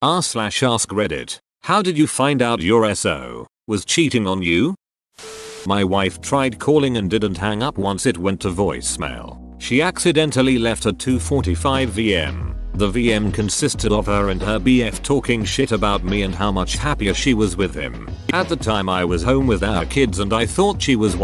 r/ask Reddit. How did you find out your SO was cheating on you? My wife tried calling and didn't hang up once it went to voicemail. She accidentally left a 245 VM. The VM consisted of her and her BF talking shit about me and how much happier she was with him. At the time I was home with our kids and I thought she was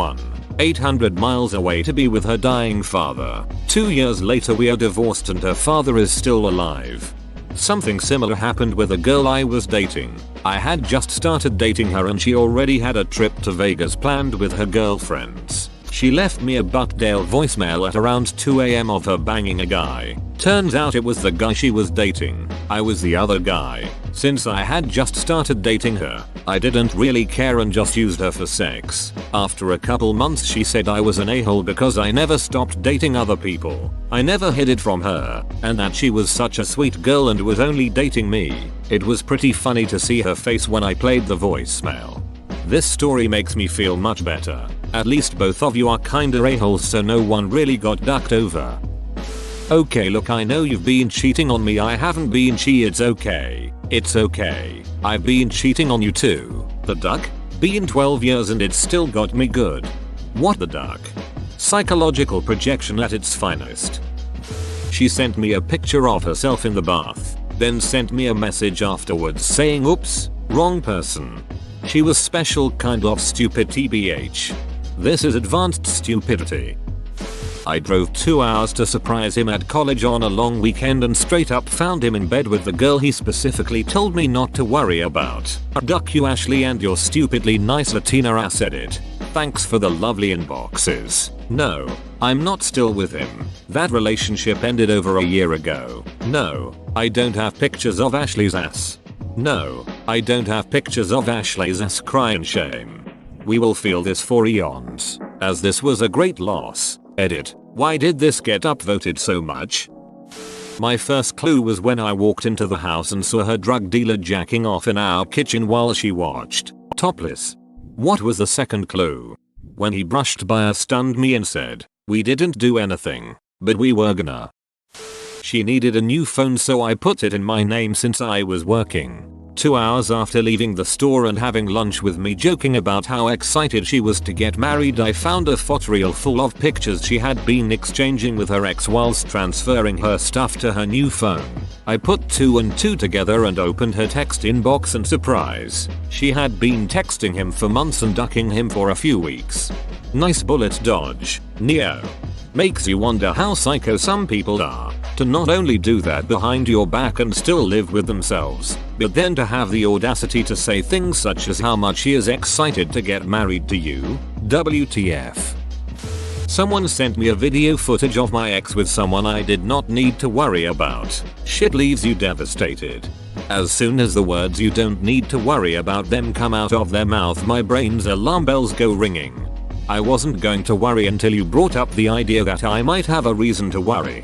800 miles away to be with her dying father. 2 years later we are divorced and her father is still alive. Something similar happened with a girl I was dating. I had just started dating her and she already had a trip to Vegas planned with her girlfriends. She left me a Buckdale voicemail at around 2 AM of her banging a guy. Turns out it was the guy she was dating. I was the other guy. Since I had just started dating her, I didn't really care and just used her for sex. After a couple months she said I was an a-hole because I never stopped dating other people. I never hid it from her, and that she was such a sweet girl and was only dating me. It was pretty funny to see her face when I played the voicemail. This story makes me feel much better. At least both of you are kinda a-holes so no one really got ducked over. Okay, look, I know you've been cheating on me. I haven't been It's okay. It's okay. I've been cheating on you too. The duck? Been 12 years and it's still got me good. What the duck? Psychological projection at its finest. She sent me a picture of herself in the bath, then sent me a message afterwards saying oops, wrong person. She was special kind of stupid tbh. This is advanced stupidity. I drove 2 hours to surprise him at college on a long weekend and straight up found him in bed with the girl he specifically told me not to worry about. Duck you Ashley and your stupidly nice Latina ass edit. Thanks for the lovely inboxes. No, I'm not still with him. That relationship ended over a year ago. No, I don't have pictures of Ashley's ass. No, I don't have pictures of Ashley's ass. Crying shame. We will feel this for eons, as this was a great loss. Edit. Why did this get upvoted so much? My first clue was when I walked into the house and saw her drug dealer jacking off in our kitchen while she watched, topless. What was the second clue? When he brushed by us, stunned me and said, we didn't do anything, but we were gonna. She needed a new phone so I put it in my name since I was working. 2 hours after leaving the store and having lunch with me joking about how excited she was to get married, I found a photoreel full of pictures she had been exchanging with her ex whilst transferring her stuff to her new phone. I put 2 and 2 together and opened her text inbox and surprise, she had been texting him for months and ducking him for a few weeks. Nice bullet dodge, Neo. Makes you wonder how psycho some people are, to not only do that behind your back and still live with themselves, but then to have the audacity to say things such as how much he is excited to get married to you. WTF. Someone sent me a video footage of my ex with someone I did not need to worry about. Shit leaves you devastated. As soon as the words "you don't need to worry about them" come out of their mouth, my brain's alarm bells go ringing. I wasn't going to worry until you brought up the idea that I might have a reason to worry.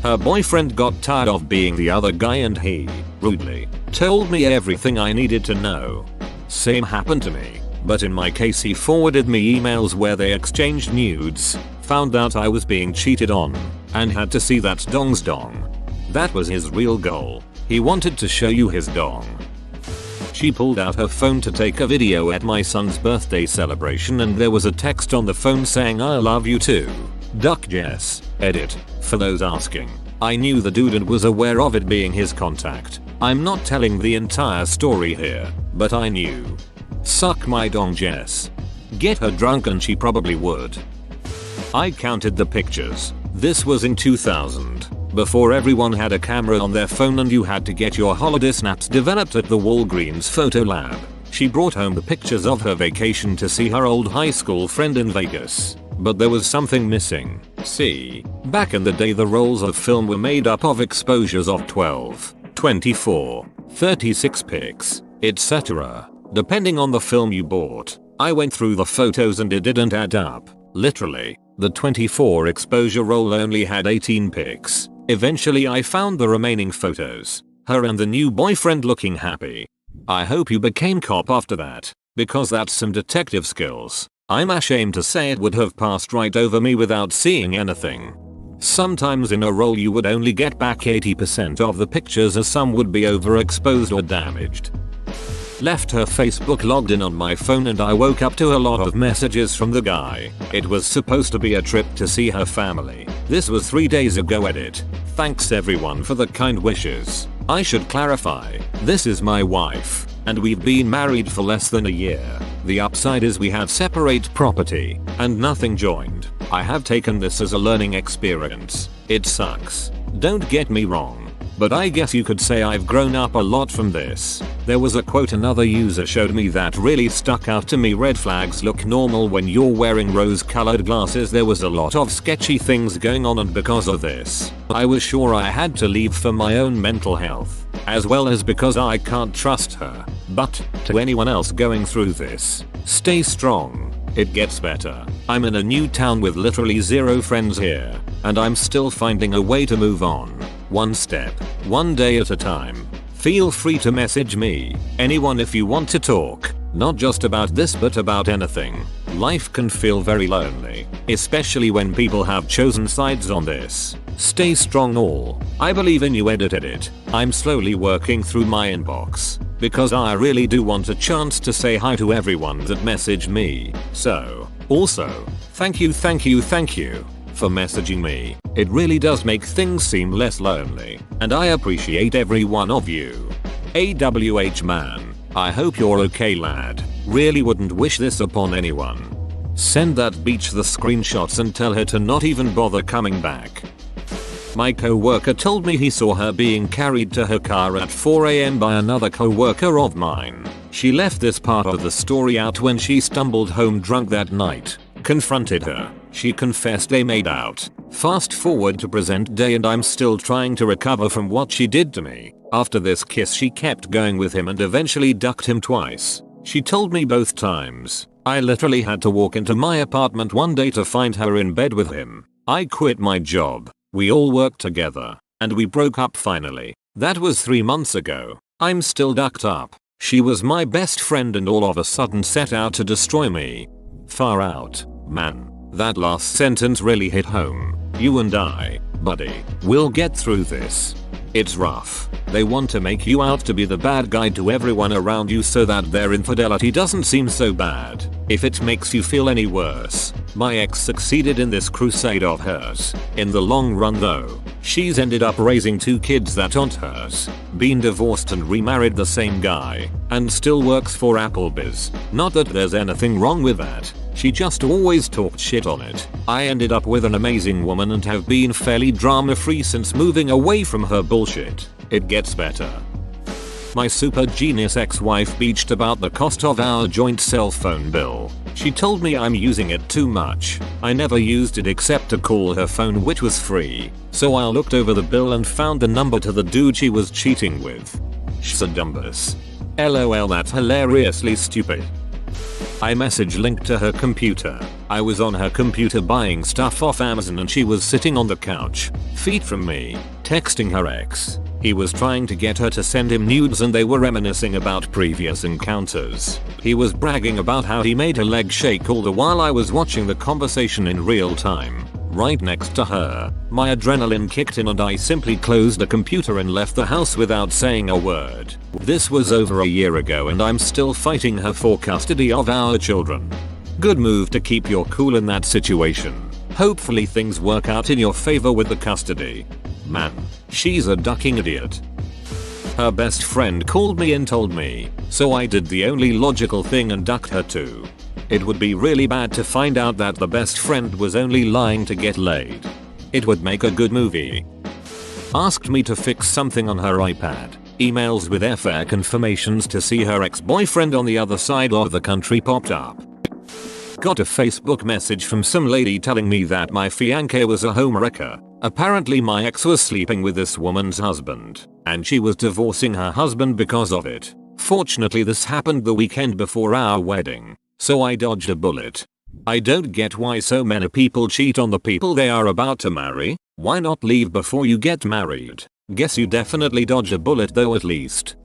Her boyfriend got tired of being the other guy and he, rudely, told me everything I needed to know. Same happened to me, but in my case he forwarded me emails where they exchanged nudes, found out I was being cheated on, and had to see that dong's dong. That was his real goal. He wanted to show you his dong. She pulled out her phone to take a video at my son's birthday celebration and there was a text on the phone saying I love you too. Duck Jess. Edit. For those asking, I knew the dude and was aware of it being his contact. I'm not telling the entire story here, but I knew. Suck my dong Jess. Get her drunk and she probably would. I counted the pictures. This was in 2000. Before everyone had a camera on their phone and you had to get your holiday snaps developed at the Walgreens photo lab. She brought home the pictures of her vacation to see her old high school friend in Vegas. But there was something missing. See, back in the day the rolls of film were made up of exposures of 12, 24, 36 pics, etc. Depending on the film you bought. I went through the photos and it didn't add up. Literally, the 24 exposure roll only had 18 pics. Eventually I found the remaining photos. Her and the new boyfriend looking happy. I hope you became cop after that, because that's some detective skills. I'm ashamed to say it would have passed right over me without seeing anything. Sometimes in a roll you would only get back 80% of the pictures as some would be overexposed or damaged. Left her Facebook logged in on my phone and I woke up to a lot of messages from the guy. It was supposed to be a trip to see her family. This was 3 days ago. Edit. Thanks everyone for the kind wishes. I should clarify, this is my wife, and we've been married for less than a year. The upside is we have separate property, and nothing joined. I have taken this as a learning experience. It sucks. Don't get me wrong. But I guess you could say I've grown up a lot from this. There was a quote another user showed me that really stuck out to me. Red flags look normal when you're wearing rose-colored glasses. There was a lot of sketchy things going on, and because of this, I was sure I had to leave for my own mental health, as well as because I can't trust her. But to anyone else going through this, stay strong. It gets better. I'm in a new town with literally zero friends here, and I'm still finding a way to move on. One step, one day at a time. Feel free to message me, anyone, if you want to talk. Not just about this but about anything. Life can feel very lonely, especially when people have chosen sides on this. Stay strong all. I believe in you. Edit. I'm slowly working through my inbox, because I really do want a chance to say hi to everyone that messaged me. So, also, thank you for messaging me. It really does make things seem less lonely, and I appreciate every one of you. AWH man, I hope you're okay lad. Really wouldn't wish this upon anyone. Send that beach the screenshots and tell her to not even bother coming back. My co-worker told me he saw her being carried to her car at 4 AM by another co-worker of mine. She left this part of the story out when she stumbled home drunk that night. Confronted her. She confessed they made out. Fast forward to present day and I'm still trying to recover from what she did to me. After this kiss she kept going with him and eventually ducked him twice. She told me both times. I literally had to walk into my apartment one day to find her in bed with him. I quit my job. We all worked together, and we broke up finally. That was 3 months ago. I'm still ducked up. She was my best friend and all of a sudden set out to destroy me. Far out, man. That last sentence really hit home. You and I, buddy, will get through this. It's rough. They want to make you out to be the bad guy to everyone around you so that their infidelity doesn't seem so bad. If it makes you feel any worse, my ex succeeded in this crusade of hers. In the long run though, she's ended up raising 2 kids that aren't hers, been divorced and remarried the same guy, and still works for Applebee's. Not that there's anything wrong with that. She just always talked shit on it. I ended up with an amazing woman and have been fairly drama free since moving away from her bullshit. It gets better. My super genius ex-wife beached about the cost of our joint cell phone bill. She told me I'm using it too much. I never used it except to call her phone, which was free. So I looked over the bill and found the number to the dude she was cheating with. Shzadumbus. LOL, that's hilariously stupid. I message linked to her computer. I was on her computer buying stuff off Amazon and she was sitting on the couch, feet from me, texting her ex. He was trying to get her to send him nudes and they were reminiscing about previous encounters. He was bragging about how he made her leg shake all the while I was watching the conversation in real time, right next to her. My adrenaline kicked in and I simply closed the computer and left the house without saying a word. This was over a year ago and I'm still fighting her for custody of our children. Good move to keep your cool in that situation. Hopefully things work out in your favor with the custody. Man, she's a ducking idiot. Her best friend called me and told me, so I did the only logical thing and ducked her too. It would be really bad to find out that the best friend was only lying to get laid. It would make a good movie. Asked me to fix something on her iPad. Emails with airfare confirmations to see her ex-boyfriend on the other side of the country popped up. Got a Facebook message from some lady telling me that my fiancé was a homewrecker. Apparently my ex was sleeping with this woman's husband, and she was divorcing her husband because of it. Fortunately this happened the weekend before our wedding, so I dodged a bullet. I don't get why so many people cheat on the people they are about to marry. Why not leave before you get married? Guess you definitely dodged a bullet though at least.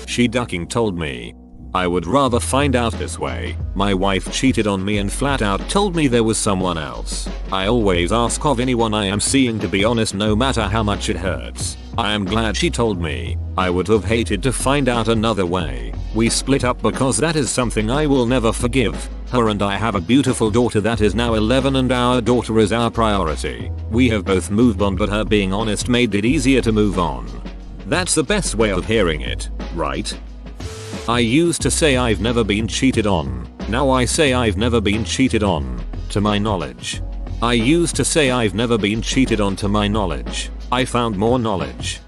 She ducking told me. I would rather find out this way. My wife cheated on me and flat out told me there was someone else. I always ask of anyone I am seeing to be honest no matter how much it hurts. I am glad she told me. I would have hated to find out another way. We split up because that is something I will never forgive. Her and I have a beautiful daughter that is now 11 and our daughter is our priority. We have both moved on but her being honest made it easier to move on. That's the best way of hearing it, right? I used to say I've never been cheated on. Now I say I've never been cheated on, to my knowledge. I used to say I've never been cheated on to my knowledge. I found more knowledge.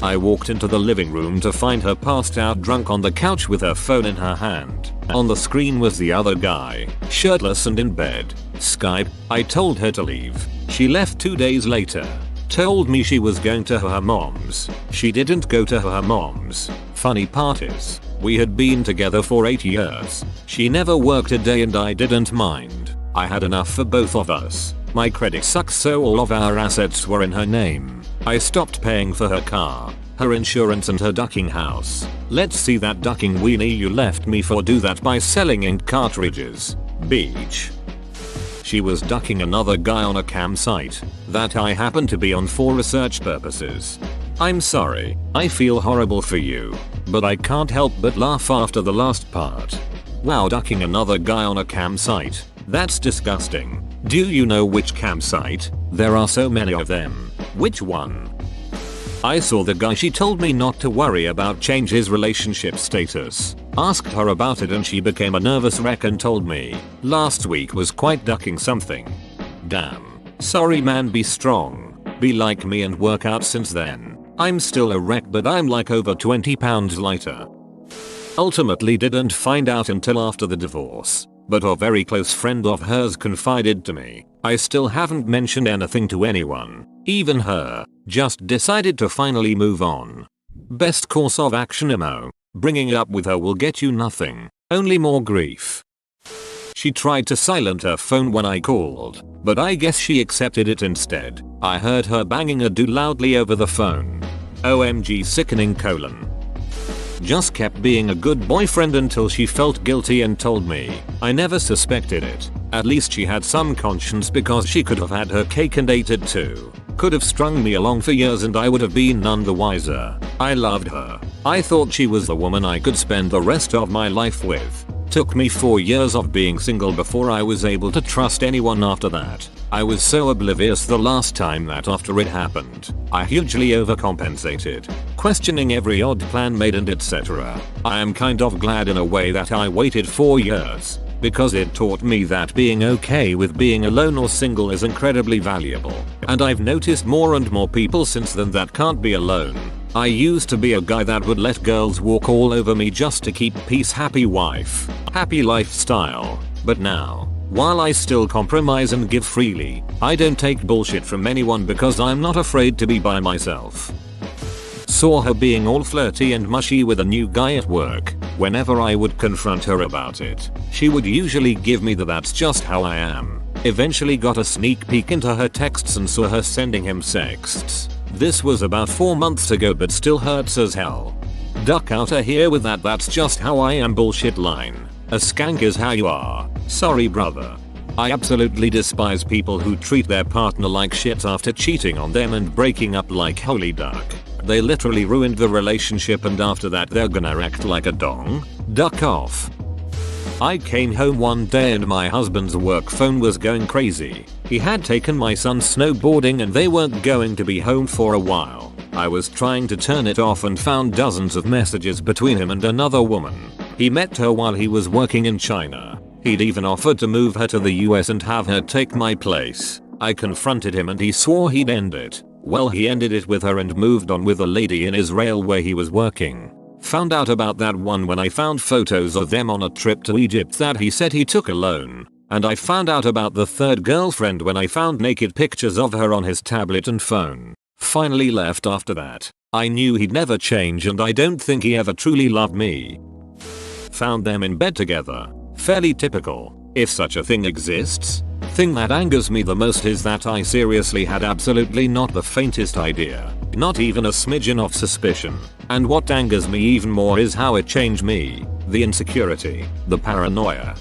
I walked into the living room to find her passed out drunk on the couch with her phone in her hand. On the screen was the other guy, shirtless and in bed. Skype. I told her to leave. She left 2 days later. Told me she was going to her mom's. She didn't go to her mom's. Funny part is, we had been together for 8 years. She never worked a day and I didn't mind. I had enough for both of us. My credit sucks so all of our assets were in her name. I stopped paying for her car, her insurance and her ducking house. Let's see that ducking weenie you left me for. Do that by selling ink cartridges. Beach. She was ducking another guy on a campsite that I happened to be on for research purposes. I'm sorry, I feel horrible for you, but I can't help but laugh after the last part. Wow, ducking another guy on a campsite. That's disgusting. Do you know which campsite? There are so many of them. Which one? I saw the guy. She told me not to worry about change his relationship status. Asked her about it and she became a nervous wreck and told me last week was quite ducking something. Damn. Sorry man, be strong. Be like me and work out. Since then, I'm still a wreck but I'm like over 20 pounds lighter. Ultimately didn't find out until after the divorce, but a very close friend of hers confided to me. I still haven't mentioned anything to anyone, even her. Just decided to finally move on. Best course of action emo. Bringing it up with her will get you nothing, only more grief. She tried to silence her phone when I called, but I guess she accepted it instead. I heard her banging a dude loudly over the phone. OMG sickening colon. Just kept being a good boyfriend until she felt guilty and told me. I never suspected it. At least she had some conscience because she could have had her cake and ate it too. Could have strung me along for years and I would have been none the wiser. I loved her. I thought she was the woman I could spend the rest of my life with. Took me 4 years of being single before I was able to trust anyone after that. I was so oblivious the last time that after it happened, I hugely overcompensated, questioning every odd plan made and etc. I am kind of glad in a way that I waited 4 years, because it taught me that being okay with being alone or single is incredibly valuable. And I've noticed more and more people since then that can't be alone. I used to be a guy that would let girls walk all over me just to keep peace. Happy wife, happy lifestyle. But now, while I still compromise and give freely, I don't take bullshit from anyone because I'm not afraid to be by myself. Saw her being all flirty and mushy with a new guy at work. Whenever I would confront her about it, she would usually give me the "that's just how I am." Eventually got a sneak peek into her texts and saw her sending him sexts. This was about 4 months ago but still hurts as hell. Duck out of here with that "that's just how I am" bullshit line. A skank is how you are. Sorry brother. I absolutely despise people who treat their partner like shit after cheating on them and breaking up. Like holy duck. They literally ruined the relationship and after that they're gonna act like a dong? Duck off. I came home one day and my husband's work phone was going crazy. He had taken my son snowboarding and they weren't going to be home for a while. I was trying to turn it off and found dozens of messages between him and another woman. He met her while he was working in China. He'd even offered to move her to the US and have her take my place. I confronted him and he swore he'd end it. Well, he ended it with her and moved on with a lady in Israel where he was working. Found out about that one when I found photos of them on a trip to Egypt that he said he took alone. And I found out about the third girlfriend when I found naked pictures of her on his tablet and phone. Finally left after that. I knew he'd never change and I don't think he ever truly loved me. Found them in bed together. Fairly typical, if such a thing exists. Thing that angers me the most is that I seriously had absolutely not the faintest idea. Not even a smidgen of suspicion. And what angers me even more is how it changed me. The insecurity, the paranoia.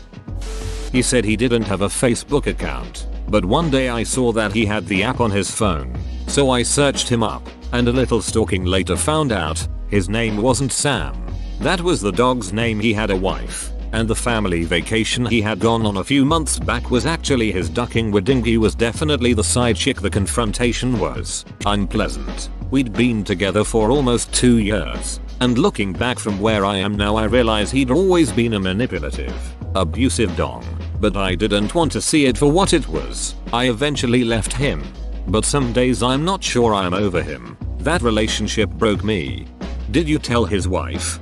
He said he didn't have a Facebook account, but one day I saw that he had the app on his phone, so I searched him up, and a little stalking later found out his name wasn't Sam. That was the dog's name. He had a wife, and the family vacation he had gone on a few months back was actually his ducking wedding. He was definitely the side chick. The confrontation was unpleasant. We'd been together for almost 2 years, and looking back from where I am now, I realize he'd always been a manipulative, abusive dog, but I didn't want to see it for what it was. I eventually left him, but some days I'm not sure I'm over him. That relationship broke me. Did you tell his wife?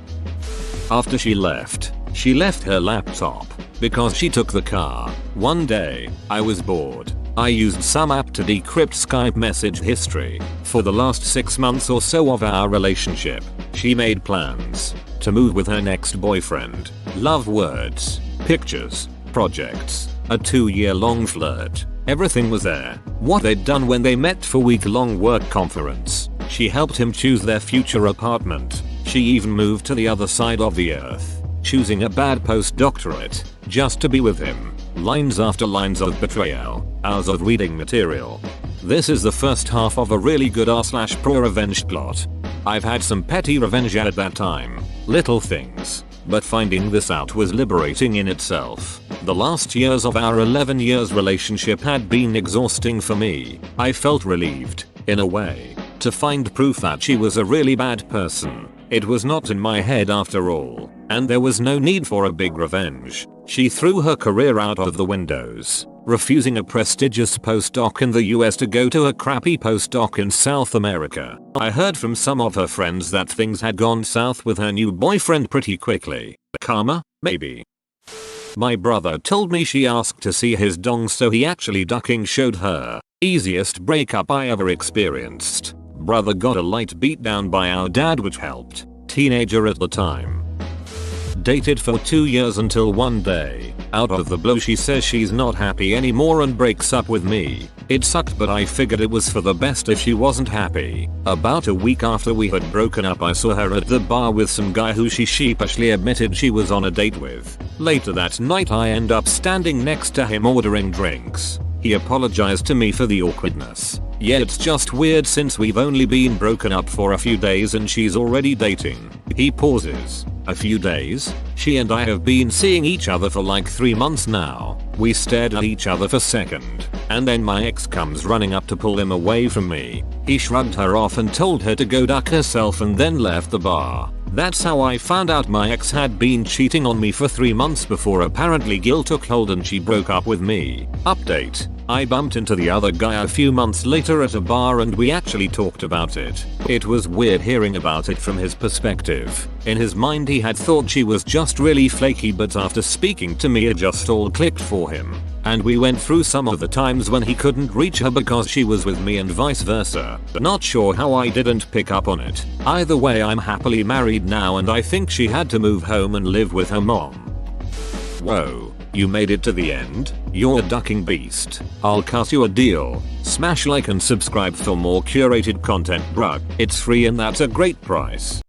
After she left her laptop because she took the car. One day, I was bored. I used some app to decrypt Skype message history. For the last 6 months or so of our relationship, she made plans to move with her next boyfriend. Love words, pictures, projects, a 2-year-long flirt. Everything was there. What they'd done when they met for week-long work conference. She helped him choose their future apartment. She even moved to the other side of the earth, choosing a bad postdoctorate just to be with him. Lines after lines of betrayal, hours of reading material. This is the first half of a really good r/pro revenge plot. I've had some petty revenge at that time, little things, but finding this out was liberating in itself. The last years of our 11 years relationship had been exhausting for me. I felt relieved, in a way, to find proof that she was a really bad person. It was not in my head after all, and there was no need for a big revenge. She threw her career out of the windows, refusing a prestigious postdoc in the US to go to a crappy postdoc in South America. I heard from some of her friends that things had gone south with her new boyfriend pretty quickly. Karma? Maybe. My brother told me she asked to see his dong, so he actually ducking showed her. Easiest breakup I ever experienced. Brother got a light beat down by our dad, which helped. Teenager at the time. Dated for 2 years until one day, out of the blue, she says she's not happy anymore and breaks up with me. It sucked, but I figured it was for the best if she wasn't happy. About a week after we had broken up, I saw her at the bar with some guy who she sheepishly admitted she was on a date with. Later that night, I end up standing next to him ordering drinks. He apologized to me for the awkwardness. Yeah, it's just weird since we've only been broken up for a few days and she's already dating. He pauses. A few days? She and I have been seeing each other for like 3 months now. We stared at each other for a second, and then my ex comes running up to pull him away from me. He shrugged her off and told her to go duck herself and then left the bar. That's how I found out my ex had been cheating on me for 3 months before. Apparently guilt took hold and she broke up with me. Update. I bumped into the other guy a few months later at a bar and we actually talked about it. It was weird hearing about it from his perspective. In his mind he had thought she was just really flaky, but after speaking to me it just all clicked for him. And we went through some of the times when he couldn't reach her because she was with me and vice versa. Not sure how I didn't pick up on it. Either way, I'm happily married now and I think she had to move home and live with her mom. Whoa. You made it to the end? You're a ducking beast. I'll cut you a deal. Smash like and subscribe for more curated content, bruh. It's free and that's a great price.